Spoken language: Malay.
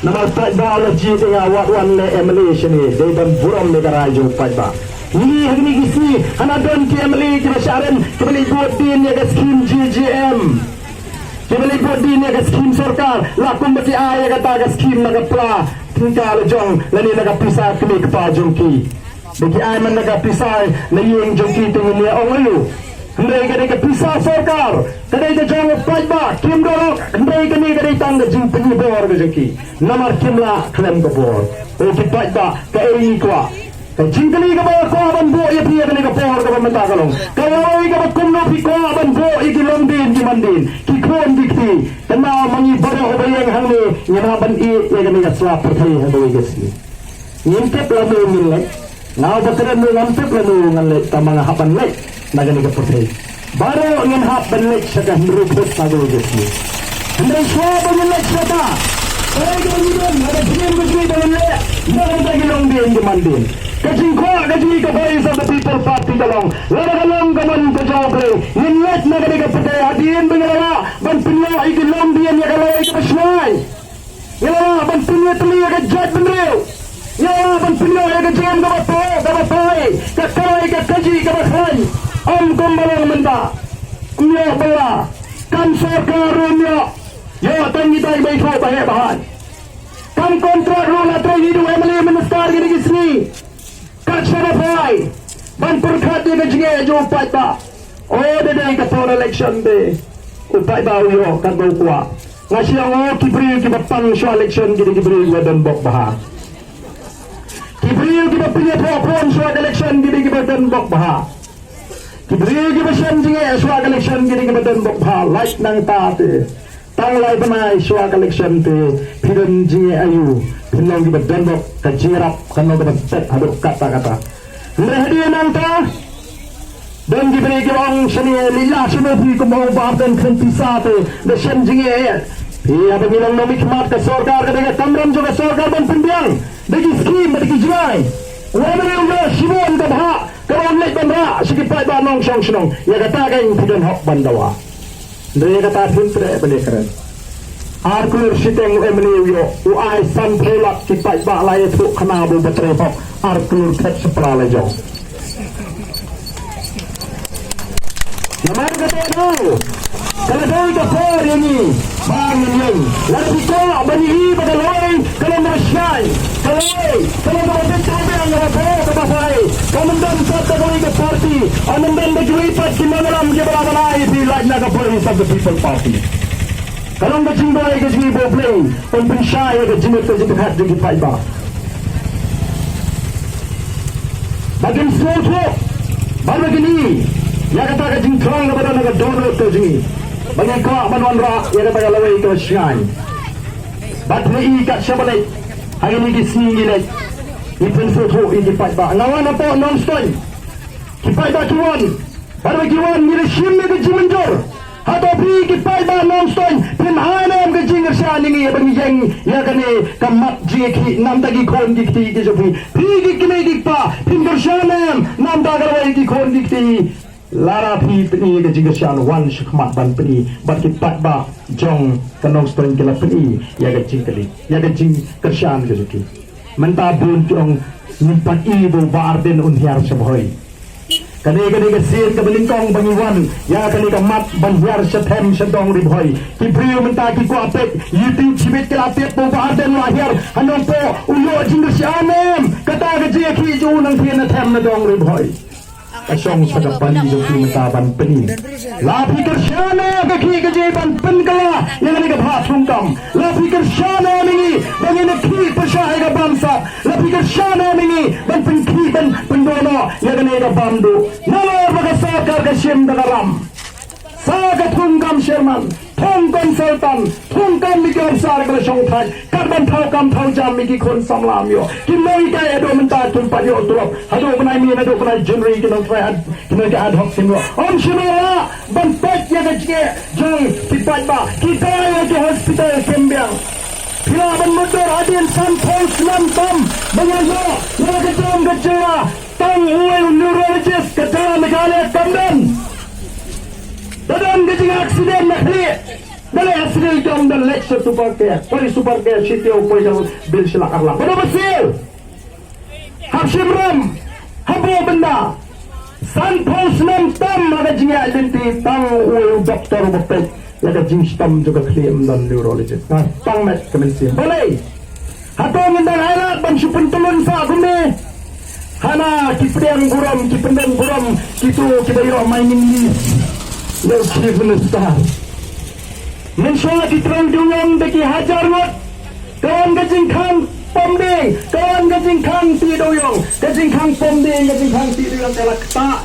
nama pada lagi dengan wan Malaysia ni dari ban buram negara jo pada ni hari ni gisi ana don ki Malaysia ki masyaran kembali buat din ya ke skim GGM kembali buat din ya ke skim sarkar lakum bati ay kata ke skim nagapla tinggal jong lani nagapisa kini kepa jongki bagi ay man nagapisa na yung jongki tingin niya ongayo Hendai kini ke pisah sarkar, kadai ke jong pajba, kim dorok, hendai kini kadai tangga jing penyibor ke jeki. Namar kimla klem ke bor. Oke pajba ke ini kuah. Ke jing kini ke bawah kuah ban bo ia pia kini ke bor ke pementa kalong. Kalau ini ke kumno pi kuah ban bo iki lomdin ki mandin. Ki kon dikti. Kena mangi barang obayang hang ni nyana ban i ia kini ke selap pertai hadoi ke sini. Nyintep lalu milek. Ngau bakaran lu ngampep lalu ngalek tamang hapan lek. Nagani ke pertai. Baru ingin hap benlek syakah meruput lagu gesni. Hendai syah benlek syakah. Kalau kita hidup, ada begini benlek. Jangan bagi long dia yang dimandin. Kajing kuat, kajing ke voice of the people party dalong. Lada kalong kaman ke jawabri. Nginlet nagani ke pertai. Hadiin bengala. Ban pinya iki long dia yang kalai ke pesyai. Ya, ban pinya telia ke jat benriu. Ya, ban pinya ke jam ke bapai. Ke kalai ke kaji ke bakai. Om kumbalang menda, umya bela, kan sarkar umya, ya tangi tay baik ho bahe bahan, kan kontrak rola tray hidu emali menukar gini gisni, kat syarafai, ban perkat dia kejinge jo upai ba, oh dia kator election be, upai ba uyo kan bau kuat, ngasih yang kibri kibapang so election gini kibri wadan bok bahan, kibri kibapnya propon so election gini kibadan bok bahan. Kibri kibasyan jinge swag election gini kibadan bokha like nang taate tang lai banai swag election te pidon jinge ayu pinong kibadan bok kajirap kano kibadan tet hadok kata-kata lehdi nang ta dan kibri kibang seni lila sinopi kumau badan kentisa te lesyan jinge iya bengilang nomik mat ke sorkar kadega tamram juga sorkar ban pendiang degi skim degi jingai wamene uga shibon ka bha karon lek bandra sikipai ba nong song snong ya kata kan pidon hok bandawa dia kata pintre bele keren ar kulur siteng emene yo u ai san phelak sipai ba lai thu khana bu batre hok ar kulur khet sepra la jo namar kata no kalau doi ka por ini bang yang lalu ko bani hi badaloi kalau masyai kalau ada cabai yang apa kemasai komandan satu kali ke parti komandan berjuipat di malam dia berabulai di lajna ke police of the people party kalau nggak jinggai ke jinggai boleh pun syai ke jinggai ke jinggai hat jinggai paiba bagian foto baru begini ya kata ke jingkai ke badan ke donor ke jinggai bagian kau manuan rak ya kata ke lawai ke syai bateri kat syabalai hari ini disini gila ipun foto ini paiba ngawan apa non-stop kipaiba kiwan baru kiwan gila shimmi ke jimenjor atau pergi paiba non-stop pinhanem ke jingir syani ni bagi yang ya kani kamat jiki nam tagi kon dikti ke jopi pergi kini dikpa pindur syanem nam tagarwai di kon dikti lara pi peni ke jingir syan wan shukmat ban peni bat kipaiba jong kanong stone kila peni ya ke jingkali ya ke jing kersyan ke joki mentabun jong nimpat ibu barden unhiar sebhoi kani ke sir ke belingkong bangiwan ya kani ke mat banhiar sethem sedong ribhoi kibriu menta ki ko apet youtube chibit ke apet po barden lahir hanong po ulo jingir syanem kata ke jeki ju nang pian them na dong ribhoi kasong sa kapan yung pinataban penin lapi kersyana kaki kejiban penkala yang ini kebhatungkam lapi kersyana mingi bangin ki persyahi ke bangsa lapi kersyana mingi ban penki ban pendono yang ini kebamdu nalor makasakar kesyim dagaram sagat tungkam sherman tungkam sultan tungkam mikir besar kelasong thai karban thau kam thau jam miki kon samlam yo kinoi kai ado menta tumpat yo turap ado benai mi ado benai jenri kinoi try kinoi ke ad hoc sinro om shimala ban pat ya ke jong tipat ba kita yo ke hospital kembiang pila ban motor adin san pol slam tam banyazo yo ke jom ke jera tang uwe neurologist ke jera megale kamdan dadam ke jing aksiden nak lihat Dali asli jom dan lecture supercare. Poli supercare sitio poi jauh bil silakarlah. Pada besil. Hapsim ram. Habo benda. San pos nam tam ada jinga identiti tang doktor bopet. Ada jing stam juga klaim dan neurologist. Nah, tang mat kemensi. Boleh. Hatong dan alat bang supun tulun sa gumi. Hana kipendang buram kitu kibairo mining list. Lalu kipendang star. Mensola kitrang dungam bagi hajar ngot. Kawan gajing kang pomding, kawan gajing kang ti doyong, gajing kang pomding, gajing kang ti doyong kalak tak.